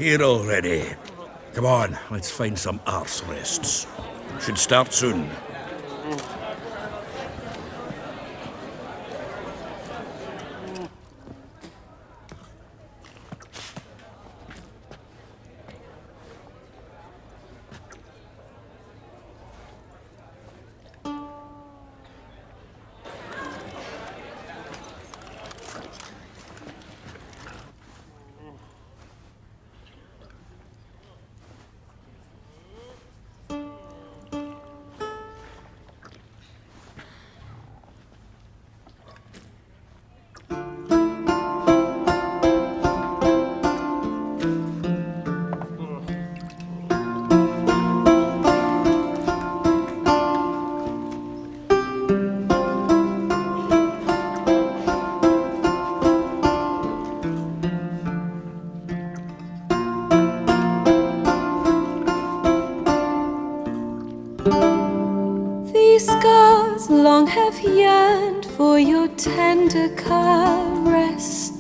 here already. Come on, let's find some arse rests. Should start soon. Long have yearned for your tender caress,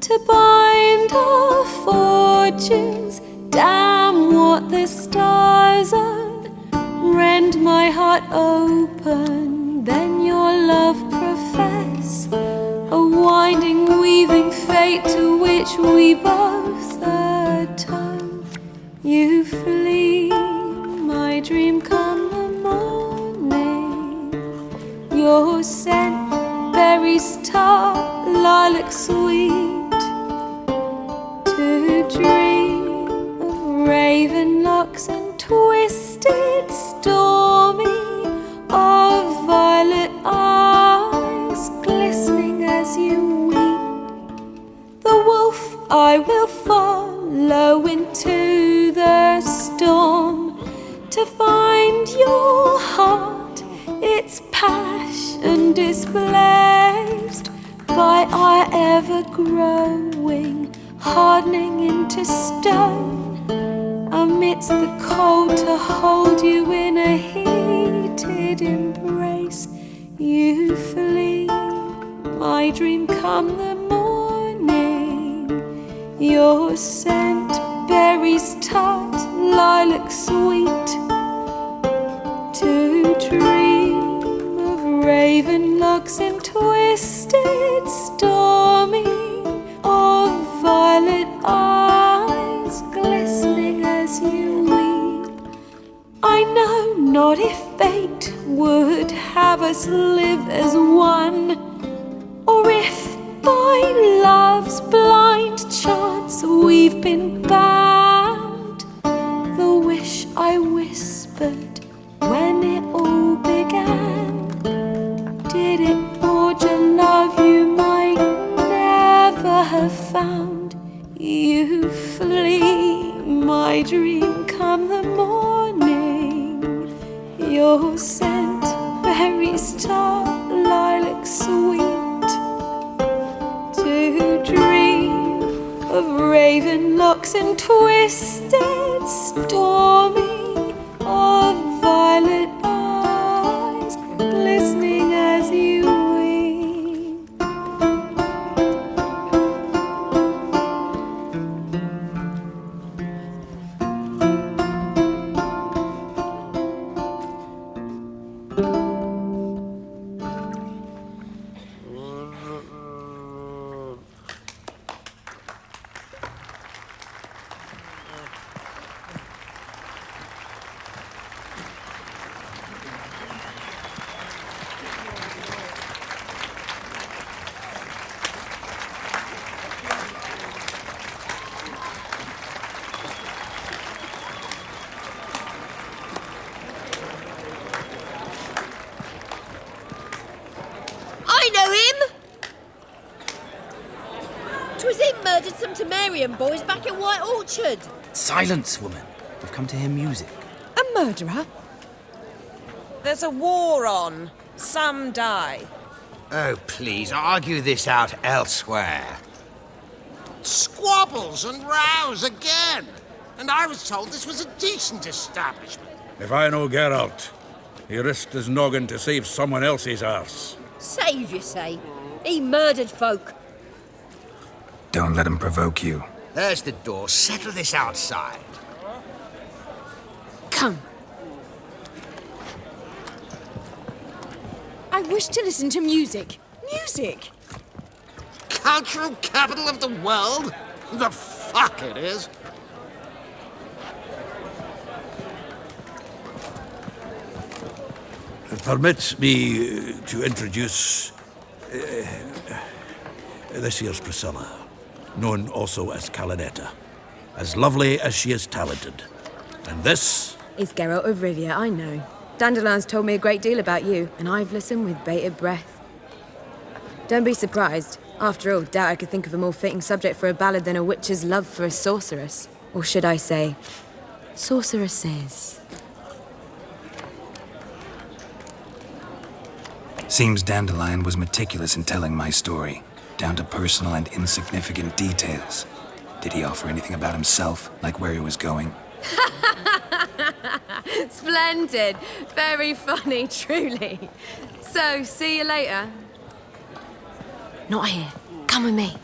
to bind our fortunes. Damn what the stars own. Rend my heart open, then your love profess. A winding, weaving fate to which we both atone. You flee, my dream come the morning. Your scent, berries tart, lilac sweet. To dream of raven locks and twisted stormy, of violet eyes glistening as you weep. The wolf I will follow into the storm, to find your heart, its passion displaced by our ever-growing, hardening into stone. Amidst the cold, to hold you in a heated embrace. You flee, my dream come the morning. Your scent, berries tart, lilac sweet. To dream of raven locks and twisted stormy, of violet eyes glistening as you weep. I know not if fate would have us live as one, or if by love's blind chance we've been bound. The wish I whispered when it all began, did it forge a love you might never have found? You flee, my dream come the morning. Your scent, berries tart, lilac sweet. To dream of raven locks and twisted stormy, of violet eyes glistening as you weep. I know him! 'Twas him murdered some Temerian boys back at White Orchard. Silence, woman. We've come to hear music. A murderer? There's a war on. Some die. Oh, please, argue this out elsewhere. Squabbles and rows again. And I was told this was a decent establishment. If I know Geralt, he risked his noggin to save someone else's arse. Save, you say? He murdered folk. Don't let him provoke you. There's the door. Settle this outside. Come. I wish to listen to music. Music! Cultural capital of the world? The fuck it is. Permit me to introduce this here's Priscilla, known also as Calanetta. As lovely as she is talented. And this? It's Geralt of Rivia, I know. Dandelion's told me a great deal about you, and I've listened with bated breath. Don't be surprised. After all, doubt I could think of a more fitting subject for a ballad than a witch's love for a sorceress. Or should I say, sorceresses. Seems Dandelion was meticulous in telling my story, down to personal and insignificant details. Did he offer anything about himself, like where he was going? Splendid. Very funny, truly. So, see you later. Not here. Come with me.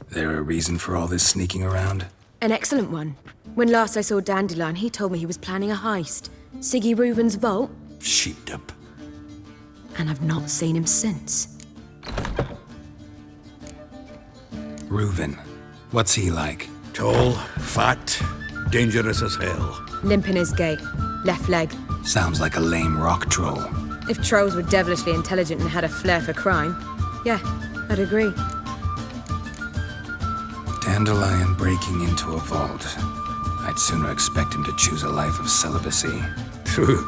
There a reason for all this sneaking around? An excellent one. When last I saw Dandelion, he told me he was planning a heist. Siggy Reuven's vault. Sheep-dip. And I've not seen him since. Reuven. What's he like? Tall, fat, dangerous as hell. Limp in his gait. Left leg. Sounds like a lame rock troll. If trolls were devilishly intelligent and had a flair for crime, yeah, I'd agree. Dandelion breaking into a vault. I'd sooner expect him to choose a life of celibacy. True.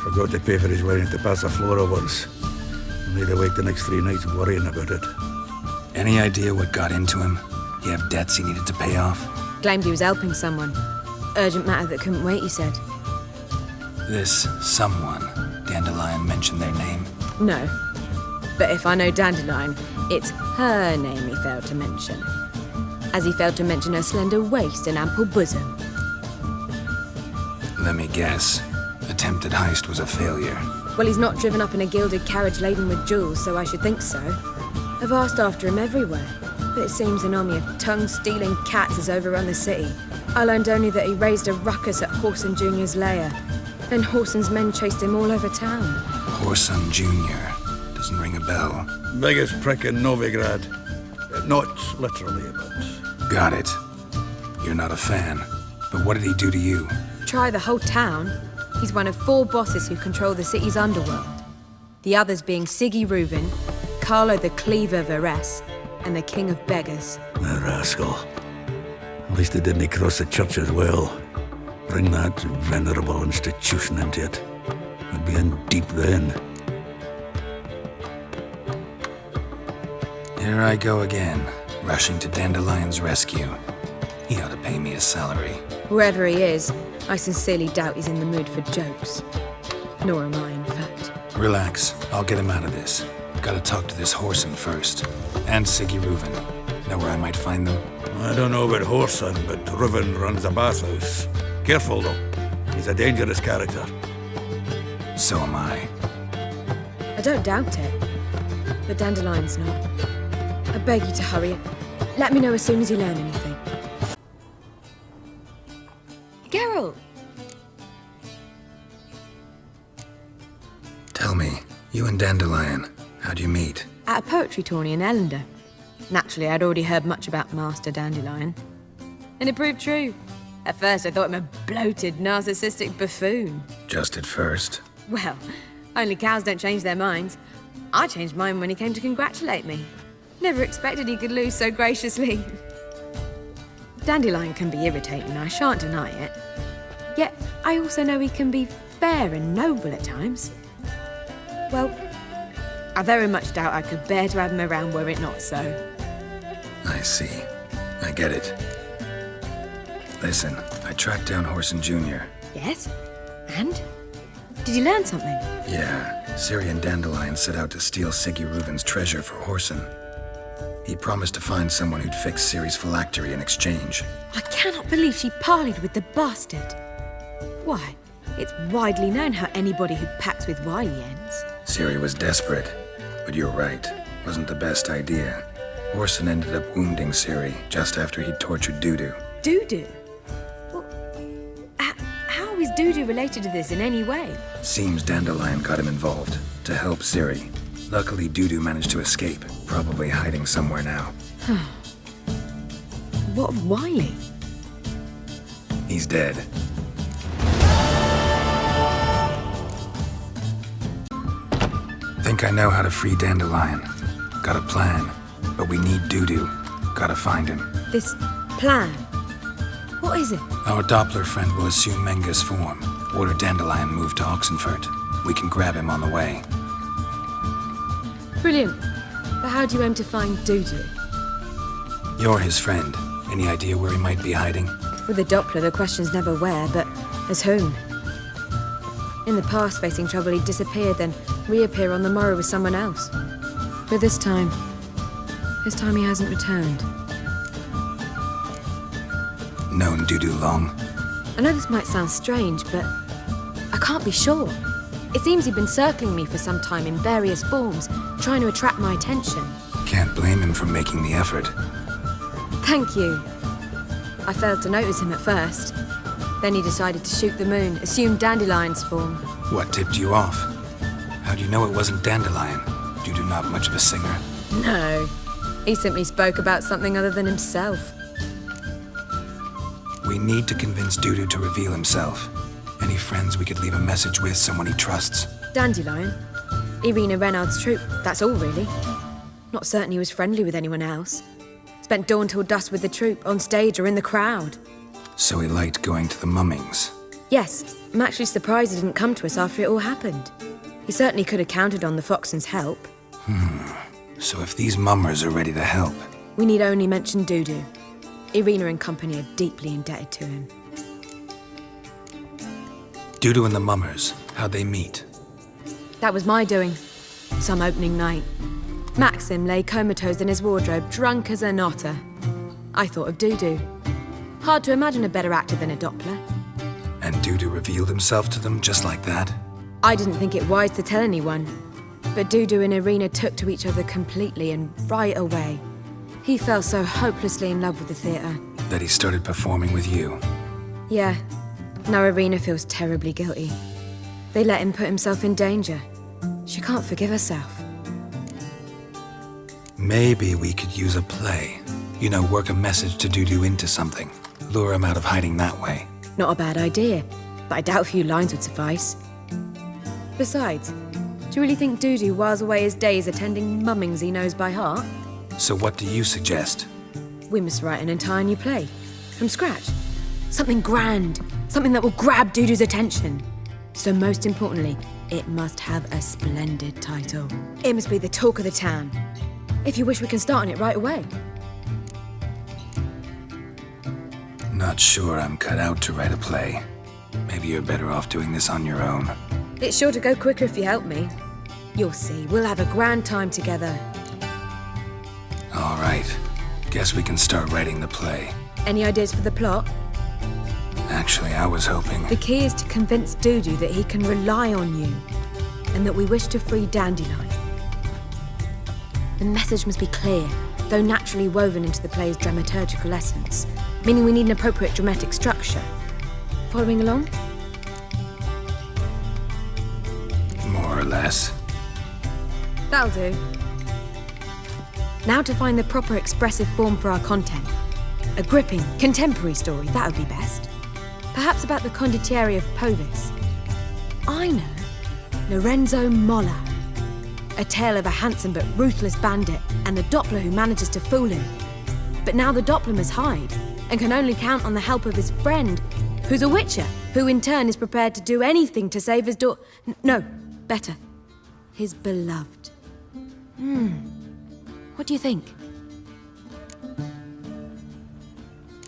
Forgot to pay for his wedding to Passaflora once. Made awake the next 3 nights worrying about it. Any idea what got into him? He have debts he needed to pay off? Claimed he was helping someone. Urgent matter that couldn't wait, he said. This someone, Dandelion mentioned their name? No. But if I know Dandelion, it's her name he failed to mention. As he failed to mention her slender waist and ample bosom. Let me guess. Attempted heist was a failure. Well, he's not driven up in a gilded carriage laden with jewels, so I should think so. I've asked after him everywhere, but it seems an army of tongue-stealing cats has overrun the city. I learned only that he raised a ruckus at Whoreson Jr.'s lair. Then Whoreson's men chased him all over town. Whoreson Jr. Doesn't ring a bell. Biggest prick in Novigrad. Not literally, but... Got it. You're not a fan. But what did he do to you? Try the whole town. He's one of 4 bosses who control the city's underworld. The others being Siggy Reuven, Carlo the Cleaver Varese, and the King of Beggars. The rascal. At least they didn't cross the church as well. Bring that venerable institution into it. We'd be in deep then. Here I go again, rushing to Dandelion's rescue. He ought to pay me a salary. Whoever he is, I sincerely doubt he's in the mood for jokes. Nor am I, in fact. Relax, I'll get him out of this. Gotta talk to this Whoreson first. And Siggy Reuven. Know where I might find them? I don't know about Whoreson, but Reuven runs a bathhouse. Careful, though. He's a dangerous character. So am I. I don't doubt it. But Dandelion's not. I beg you to hurry. Let me know as soon as you learn anything. Geralt! Tell me, you and Dandelion, how'd you meet? At a poetry tourney in Ellender. Naturally, I'd already heard much about Master Dandelion. And it proved true. At first, I thought him a bloated, narcissistic buffoon. Just at first. Well, only cows don't change their minds. I changed mine when he came to congratulate me. Never expected he could lose so graciously. Dandelion can be irritating, I shan't deny it. Yet, I also know he can be fair and noble at times. Well, I very much doubt I could bear to have him around were it not so. I see. I get it. Listen, I tracked down Whoreson Jr. Yes? And? Did you learn something? Yeah, Ciri and Dandelion set out to steal Siggy Reuven's treasure for Whoreson. He promised to find someone who'd fix Ciri's phylactery in exchange. I cannot believe she parleyed with the bastard. Why, it's widely known how anybody who packs with wily ends. Ciri was desperate, but you're right. Wasn't the best idea. Orson ended up wounding Ciri just after he'd tortured Dudu. Dudu? Well, how is Dudu related to this in any way? Seems Dandelion got him involved to help Ciri. Luckily, Dudu managed to escape, probably hiding somewhere now. What of Wiley? He's dead. Think I know how to free Dandelion. Got a plan, but we need Dudu. Gotta find him. This plan? What is it? Our Doppler friend will assume Menga's form. Order Dandelion move to Oxenfurt. We can grab him on the way. Brilliant. But how do you aim to find Dudu? You're his friend. Any idea where he might be hiding? With the Doppler, the question's never where, but as whom. In the past, facing trouble, he'd disappear, then reappear on the morrow with someone else. But this time he hasn't returned. Known Dudu long? I know this might sound strange, but I can't be sure. It seems he'd been circling me for some time in various forms, trying to attract my attention. Can't blame him for making the effort. Thank you. I failed to notice him at first. Then he decided to shoot the moon, assume Dandelion's form. What tipped you off? How do you know it wasn't Dandelion? Dudu not much of a singer. No, he simply spoke about something other than himself. We need to convince Dudu to reveal himself. Any friends we could leave a message with, someone he trusts? Dandelion? Irina Renard's troupe, that's all really. Not certain he was friendly with anyone else. Spent dawn till dusk with the troupe, on stage or in the crowd. So he liked going to the mummings. Yes, I'm actually surprised he didn't come to us after it all happened. He certainly could have counted on the Foxen's help. So if these mummers are ready to help... We need only mention Dudu. Irina and company are deeply indebted to him. Dudu and the mummers, how'd they meet? That was my doing. Some opening night. Maxim lay comatose in his wardrobe, drunk as an otter. I thought of Dudu. Hard to imagine a better actor than a Doppler. And Dudu revealed himself to them just like that? I didn't think it wise to tell anyone. But Dudu and Irina took to each other completely and right away. He fell so hopelessly in love with the theatre. That he started performing with you? Yeah. Now Irina feels terribly guilty. They let him put himself in danger. She can't forgive herself. Maybe we could use a play. You know, work a message to Dudu into something. Lure him out of hiding that way. Not a bad idea, but I doubt a few lines would suffice. Besides, do you really think Dudu whiles away his days attending mummings he knows by heart? So what do you suggest? We must write an entire new play. From scratch. Something grand. Something that will grab Dudu's attention. So most importantly, it must have a splendid title. It must be the talk of the town. If you wish, we can start on it right away. Not sure I'm cut out to write a play. Maybe you're better off doing this on your own. It's sure to go quicker if you help me. You'll see, we'll have a grand time together. All right. Guess we can start writing the play. Any ideas for the plot? Actually, I was hoping... The key is to convince Dudu that he can rely on you, and that we wish to free Dandelion. The message must be clear, though naturally woven into the play's dramaturgical essence, meaning we need an appropriate dramatic structure. Following along? More or less. That'll do. Now to find the proper expressive form for our content. A gripping, contemporary story, that would be best. Perhaps about the condottieri of Povis. I know. Lorenzo Molla. A tale of a handsome but ruthless bandit and the Doppler who manages to fool him. But now the Doppler must hide and can only count on the help of his friend, who's a witcher, who in turn is prepared to do anything to save his No, better. His beloved. What do you think?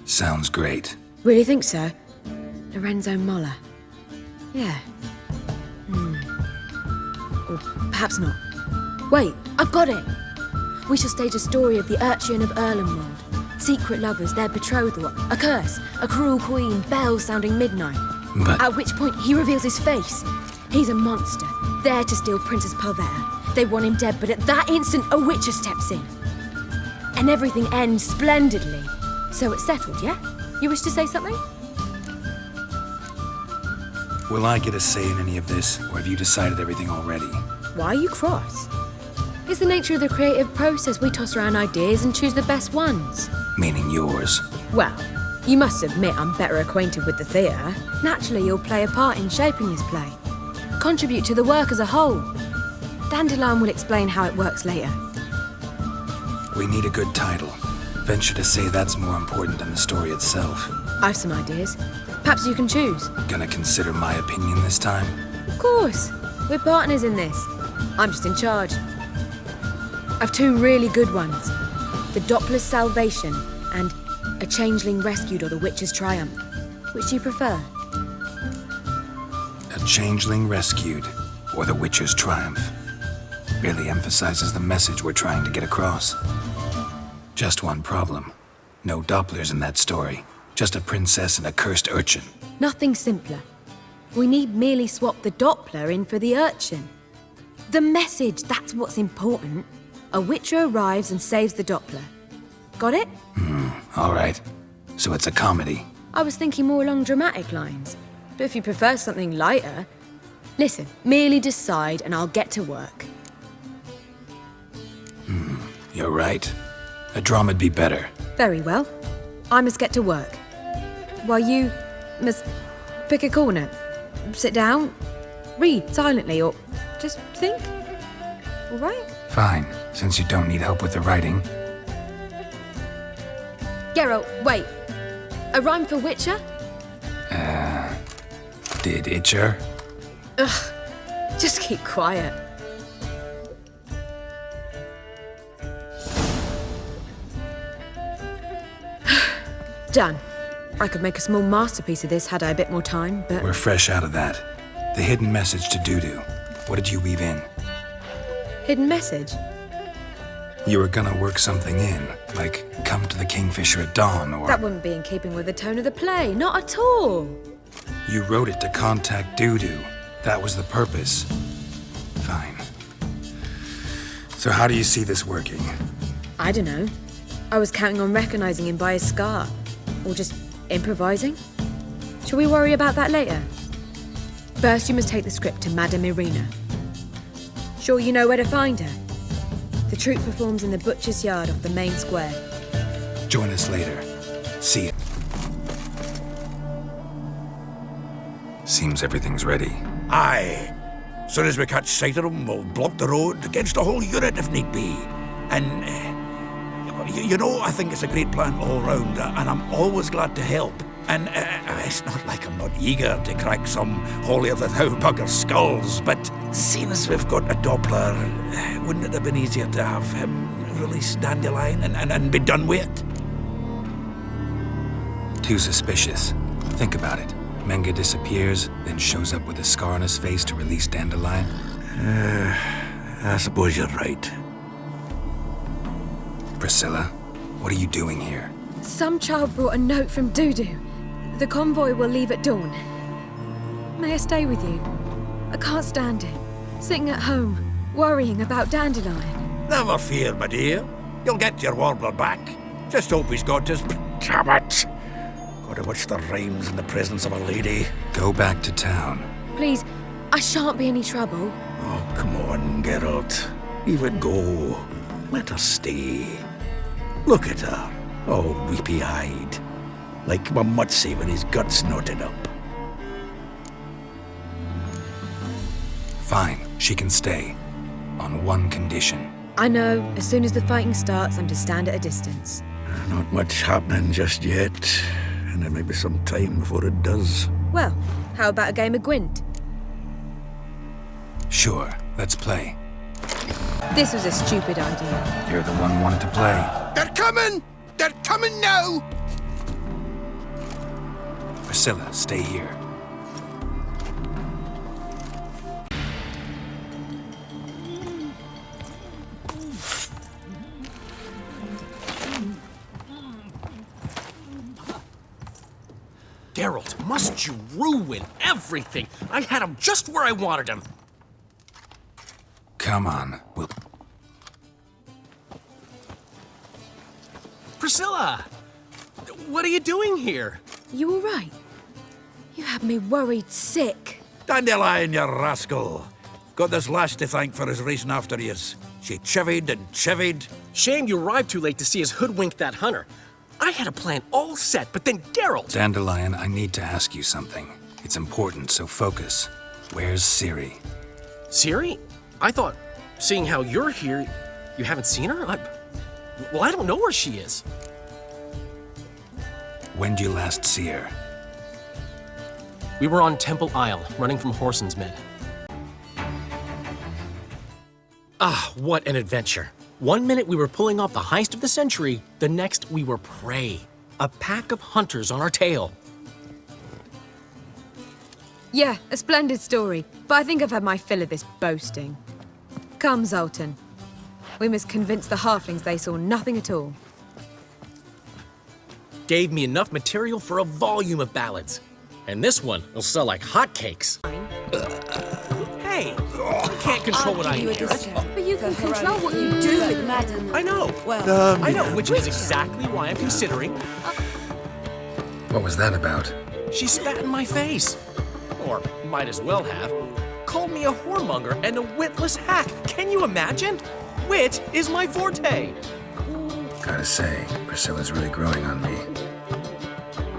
Sounds great. Really think so? Lorenzo Molla. Yeah. Or perhaps not. Wait, I've got it! We shall stage a story of the Urchin of Erlenwald. Secret lovers, their betrothal, a curse, a cruel queen, bells sounding midnight. But... At which point he reveals his face. He's a monster, there to steal Princess Parvera. They want him dead, but at that instant, a Witcher steps in. And everything ends splendidly. So it's settled, yeah? You wish to say something? Will I get a say in any of this, or have you decided everything already? Why are you cross? It's the nature of the creative process. We toss around ideas and choose the best ones. Meaning yours. Well, you must admit I'm better acquainted with the theatre. Naturally, you'll play a part in shaping this play. Contribute to the work as a whole. Dandelion will explain how it works later. We need a good title. Venture to say that's more important than the story itself. I've some ideas. Perhaps you can choose. Gonna consider my opinion this time? Of course. We're partners in this. I'm just in charge. I've two really good ones. The Doppler's Salvation and A Changeling Rescued or The Witcher's Triumph. Which do you prefer? A Changeling Rescued, or The Witcher's Triumph. Really emphasizes the message we're trying to get across. Just one problem. No Dopplers in that story. Just a princess and a cursed urchin. Nothing simpler. We need merely swap the Doppler in for the urchin. The message, that's what's important. A Witcher arrives and saves the Doppler. Got it? All right. So it's a comedy. I was thinking more along dramatic lines. But if you prefer something lighter... Listen, merely decide and I'll get to work. You're right. A drama'd be better. Very well. I must get to work. While you must pick a corner. Sit down, read silently, or just think. All right? Fine, since you don't need help with the writing. Geralt, wait. A rhyme for Witcher? Did Itcher? Ugh. Just keep quiet. Done. I could make a small masterpiece of this had I a bit more time, but... We're fresh out of that. The hidden message to Dudu. What did you weave in? Hidden message? You were gonna work something in, like come to the Kingfisher at dawn, or... That wouldn't be in keeping with the tone of the play, not at all. You wrote it to contact Dudu. That was the purpose. Fine. So how do you see this working? I don't know. I was counting on recognizing him by his scar. Or just improvising. Shall we worry about that later? First, you must take the script to Madame Irina. Sure you know where to find her? The troupe performs in the butcher's yard off the main square. Join us later. See you. Seems everything's ready. Aye. Soon as we catch sight of them, we'll block the road against the whole unit if need be. And, you know, I think it's a great plan all round, and I'm always glad to help. And it's not like I'm not eager to crack some holier-than-thou bugger's skulls, but seeing as we've got a Doppler, wouldn't it have been easier to have him release Dandelion and be done with it? Too suspicious. Think about it. Menga disappears, then shows up with a scar on his face to release Dandelion. I suppose you're right. Priscilla, what are you doing here? Some child brought a note from Dudu. The convoy will leave at dawn. May I stay with you? I can't stand it. Sitting at home, worrying about Dandelion. Never fear, my dear. You'll get your warbler back. Just hope he's got his... Damn it! Gotta watch the rhymes in the presence of a lady. Go back to town. Please, I shan't be any trouble. Oh, come on, Geralt. Leave it go. Let her stay. Look at her, all weepy-eyed. Like my Mutsy with his guts knotted up. Fine, she can stay. On one condition. I know, as soon as the fighting starts, I'm to stand at a distance. Not much happening just yet. And there may be some time before it does. Well, how about a game of Gwent? Sure, let's play. This was a stupid idea. You're the one who wanted to play. They're coming! They're coming now! Priscilla, stay here. Geralt, must you ruin everything? I had him just where I wanted him. Come on, we'll... Priscilla! What are you doing here? You all right? You had me worried sick. Dandelion, you rascal. Got this lass to thank for his racing after yous. She chivied and chivied. Shame you arrived too late to see us hoodwink that hunter. I had a plan all set, but then Geralt... Dandelion, I need to ask you something. It's important, so focus. Where's Ciri? Ciri? I thought, seeing how you're here, you haven't seen her? Well, I don't know where she is. When'd you last see her? We were on Temple Isle, running from Whoreson's men. Ah, what an adventure. One minute we were pulling off the heist of the century, the next we were prey. A pack of hunters on our tail. Yeah, a splendid story, but I think I've had my fill of this boasting. Come, Zoltan. We must convince the halflings they saw nothing at all. Gave me enough material for a volume of ballads. And this one will sell like hotcakes. Hey, I can't control what I hear. But you can control what you do with Madden. I know. I know, which is exactly why I'm considering. What was that about? She spat in my face. Or might as well have. Called me a whoremonger and a witless hack. Can you imagine? Wit is my forte. Gotta say, Priscilla's really growing on me.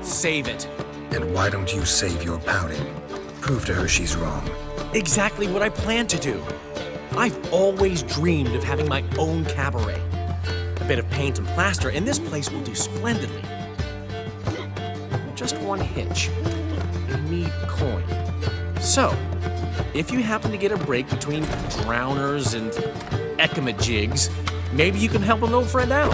Save it. And why don't you save your pouting? Prove to her she's wrong. Exactly what I plan to do. I've always dreamed of having my own cabaret. A bit of paint and plaster, and this place will do splendidly. Just one hitch. I need coin. So, if you happen to get a break between drowners and ekamajigs, maybe you can help an old friend out.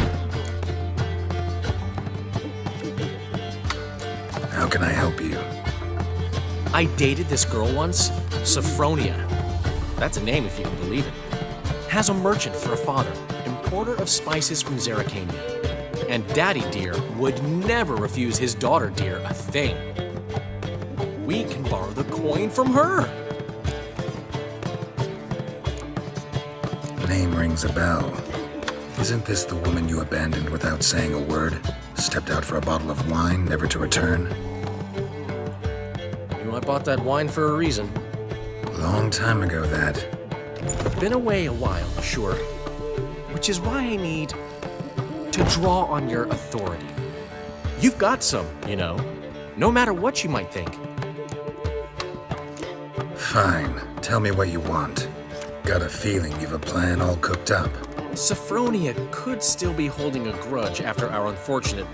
How can I help you? I dated this girl once, Sophronia. That's a name if you can believe it. Has a merchant for a father, importer of spices from Zerrikania. And Daddy Dear would never refuse his daughter Dear a thing. We can borrow the coin from her. Name rings a bell. Isn't this the woman you abandoned without saying a word? Stepped out for a bottle of wine, never to return? You know, I bought that wine for a reason. Long time ago, that. Been away a while, sure. Which is why I need to draw on your authority. You've got some, you know, no matter what you might think. Fine. Tell me what you want. Got a feeling you've a plan all cooked up. Sophronia could still be holding a grudge after our unfortunate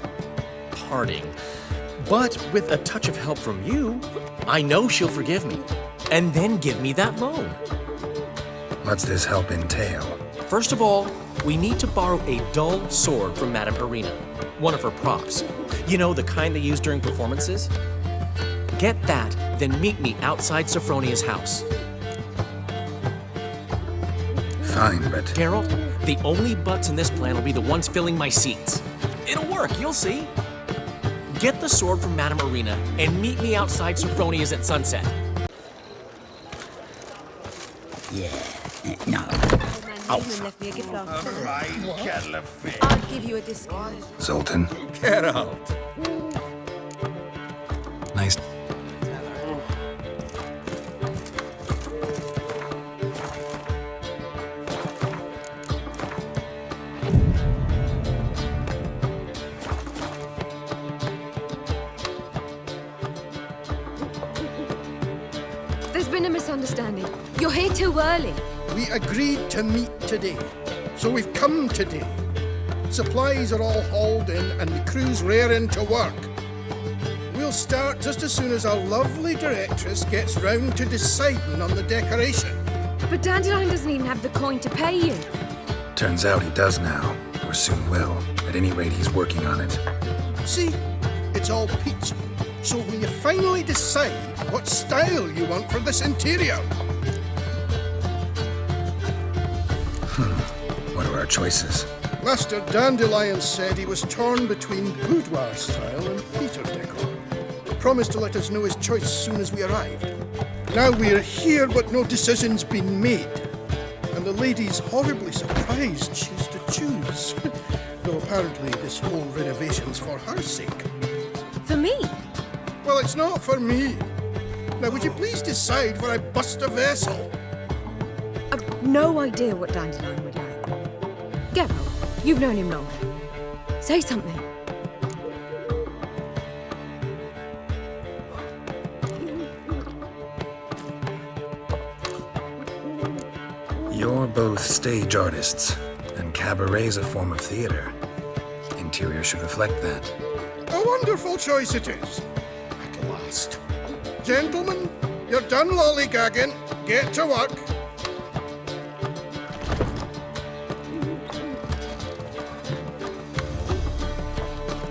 parting. But with a touch of help from you, I know she'll forgive me. And then give me that loan. What's this help entail? First of all, we need to borrow a dull sword from Madame Irina, one of her props. You know, the kind they use during performances? Get that, then meet me outside Sophronia's house. Fine, but... Geralt, the only butts in this plan will be the ones filling my seats. It'll work, you'll see. Get the sword from Madame Irina and meet me outside Sophronia's at sunset. Yeah, no. Left me a gift after. Right, kettle of fish. I'll give you a discount. Zoltan? Geralt. Nice. There's been a misunderstanding. You're here too early. We agreed to meet today, so we've come today. Supplies are all hauled in and the crew's raring to work. We'll start just as soon as our lovely directress gets round to deciding on the decoration. But Dandelion doesn't even have the coin to pay you. Turns out he does now, or soon will. At any rate, he's working on it. See, it's all peachy. So when you finally decide what style you want for this interior, What are our choices? Master Dandelion said he was torn between boudoir style and theatre decor. Promised to let us know his choice as soon as we arrived. Now we're here, but no decision's been made. And the lady's horribly surprised she's to choose. Though apparently this whole renovation's for her sake. For me? Well, it's not for me. Now, would you please decide before I bust a vessel? I've no idea what Dandelion would like. Geralt, you've known him longer. Say something. You're both stage artists, and cabaret's a form of theater. Interior should reflect that. A wonderful choice it is. At last. Gentlemen, you're done lollygagging. Get to work.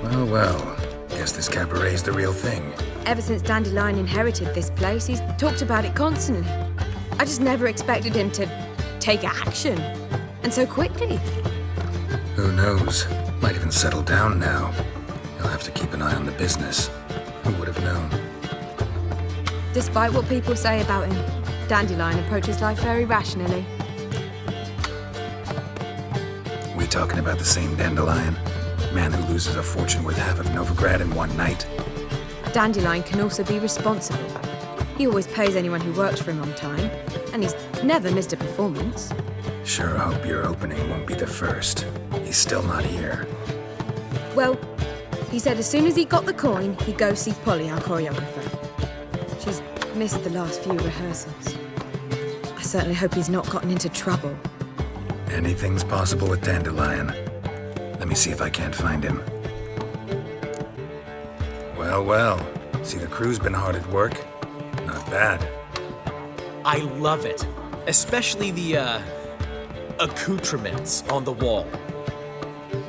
Well, well. Guess this cabaret's the real thing. Ever since Dandelion inherited this place, he's talked about it constantly. I just never expected him to take action. And so quickly. Who knows? Might even settle down now. He'll have to keep an eye on the business. Who would have known? Despite what people say about him, Dandelion approaches life very rationally. We talking about the same Dandelion? Man who loses a fortune worth half of Novigrad in one night? Dandelion can also be responsible. He always pays anyone who works for him on time, and he's never missed a performance. Sure hope your opening won't be the first. He's still not here. Well, he said as soon as he got the coin, he'd go see Polly, our choreographer. She's missed the last few rehearsals. I certainly hope he's not gotten into trouble. Anything's possible with Dandelion. Let me see if I can't find him. Well, well. See, the crew's been hard at work. Not bad. I love it. Especially the, accoutrements on the wall.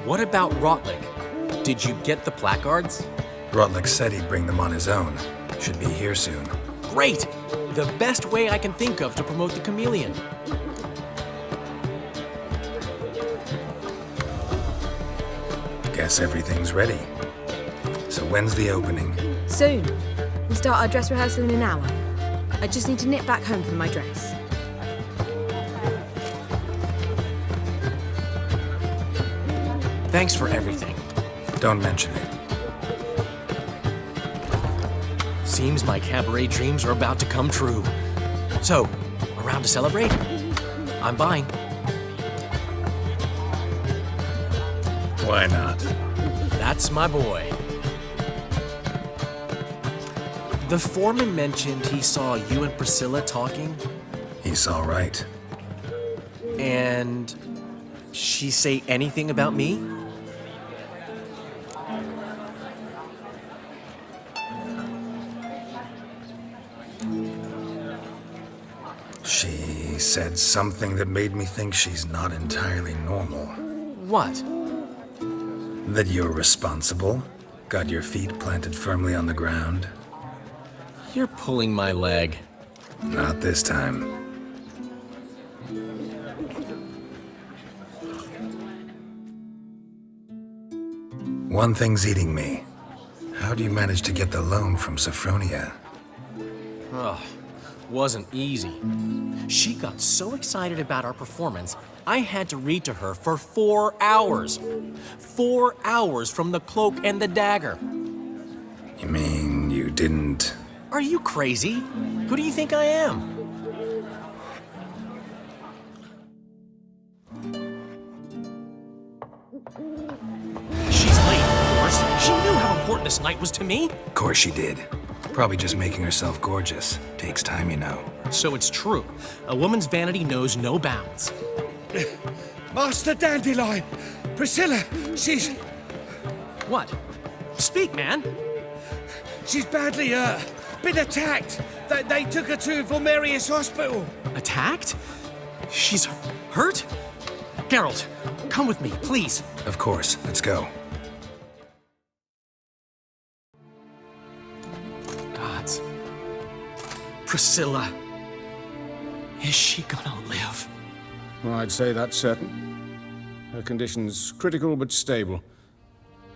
What about Rotlick? Did you get the placards? Rotlick said he'd bring them on his own. Should be here soon. Great! The best way I can think of to promote the chameleon. Guess everything's ready. So when's the opening? Soon. We start our dress rehearsal in an hour. I just need to nip back home for my dress. Thanks for everything. Don't mention it. Seems my cabaret dreams are about to come true. So, around to celebrate? I'm buying. Why not? That's my boy. The foreman mentioned he saw you and Priscilla talking. He's all right. And she say anything about me? She said something that made me think she's not entirely normal. What? That you're responsible, got your feet planted firmly on the ground. You're pulling my leg. Not this time. One thing's eating me. How do you manage to get the loan from Sophronia? Ugh, wasn't easy. She got so excited about our performance, I had to read to her for 4 hours. 4 hours from the cloak and the dagger. You mean you didn't... Are you crazy? Who do you think I am? She's late, of course. She knew how important this night was to me. Of course she did. Probably just making herself gorgeous. Takes time, you know. So it's true. A woman's vanity knows no bounds. Master Dandelion! Priscilla, she's... What? Speak, man. She's badly, been attacked. They took her to Vulmerius Hospital. Attacked? She's hurt? Geralt, come with me, please. Of course. Let's go. Gods. Priscilla. Is she gonna live? Well, I'd say that's certain. Her condition's critical but stable.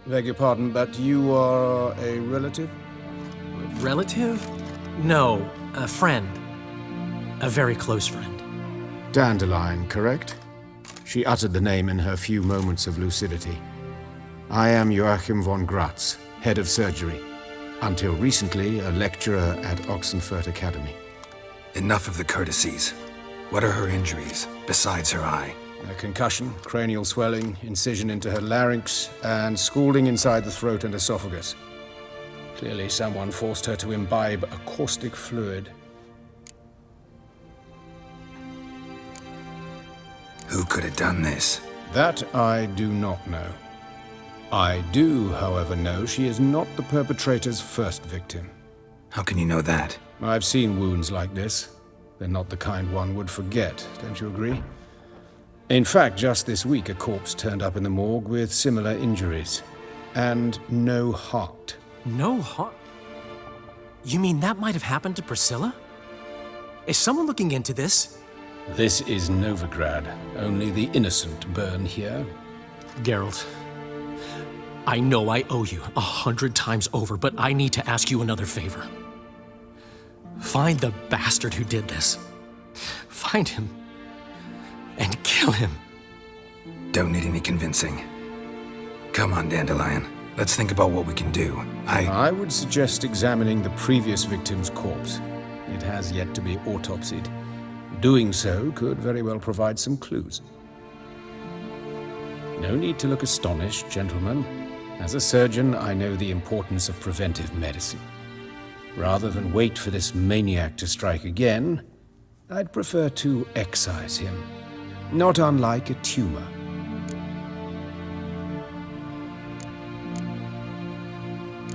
Beg your pardon, but you are a relative? Relative? No, a friend. A very close friend. Dandelion, correct? She uttered the name in her few moments of lucidity. I am Joachim von Gratz, head of surgery. Until recently, a lecturer at Oxenfurt Academy. Enough of the courtesies. What are her injuries, besides her eye? A concussion, cranial swelling, incision into her larynx, and scalding inside the throat and esophagus. Clearly someone forced her to imbibe a caustic fluid. Who could have done this? That I do not know. I do, however, know she is not the perpetrator's first victim. How can you know that? I've seen wounds like this. They're not the kind one would forget, don't you agree? In fact, just this week a corpse turned up in the morgue with similar injuries. And no heart. No heart? You mean that might have happened to Priscilla? Is someone looking into this? This is Novigrad. Only the innocent burn here. Geralt, I know I owe you 100 times over, but I need to ask you another favor. Find the bastard who did this. Find him. And kill him. Don't need any convincing. Come on, Dandelion. Let's think about what we can do. I would suggest examining the previous victim's corpse. It has yet to be autopsied. Doing so could very well provide some clues. No need to look astonished, gentlemen. As a surgeon, I know the importance of preventive medicine. Rather than wait for this maniac to strike again, I'd prefer to excise him. Not unlike a tumor.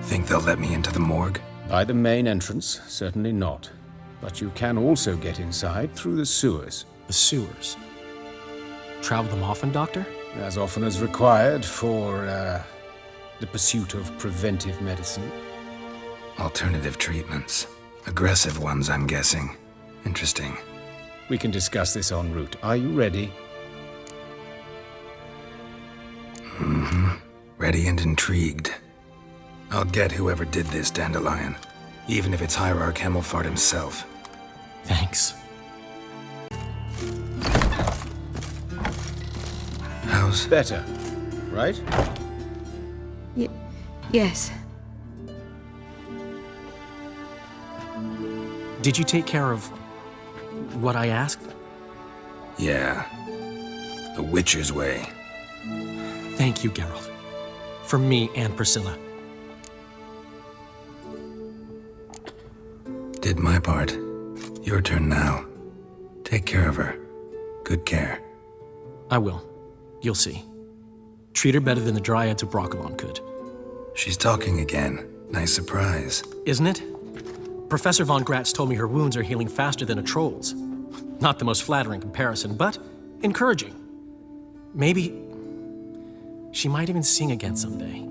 Think they'll let me into the morgue? By the main entrance, certainly not. But you can also get inside through the sewers. The sewers? Travel them often, Doctor? As often as required for, the pursuit of preventive medicine. Alternative treatments. Aggressive ones, I'm guessing. Interesting. We can discuss this en route. Are you ready? Mm-hmm. Ready and intrigued. I'll get whoever did this, Dandelion. Even if it's Hierarch Hemmelfart himself. Thanks. How's... Better, right? Yes. Did you take care of what I asked? Yeah. The Witcher's way. Thank you, Geralt. For me and Priscilla. Did my part. Your turn now. Take care of her. Good care. I will. You'll see. Treat her better than the Dryads of Broccolon could. She's talking again. Nice surprise. Isn't it? Professor von Gratz told me her wounds are healing faster than a troll's. Not the most flattering comparison, but encouraging. Maybe she might even sing again someday.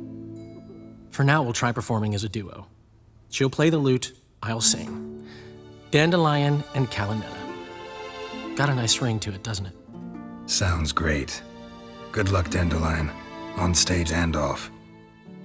For now, we'll try performing as a duo. She'll play the lute, I'll sing. Dandelion and Calinetta. Got a nice ring to it, doesn't it? Sounds great. Good luck, Dandelion. On stage and off.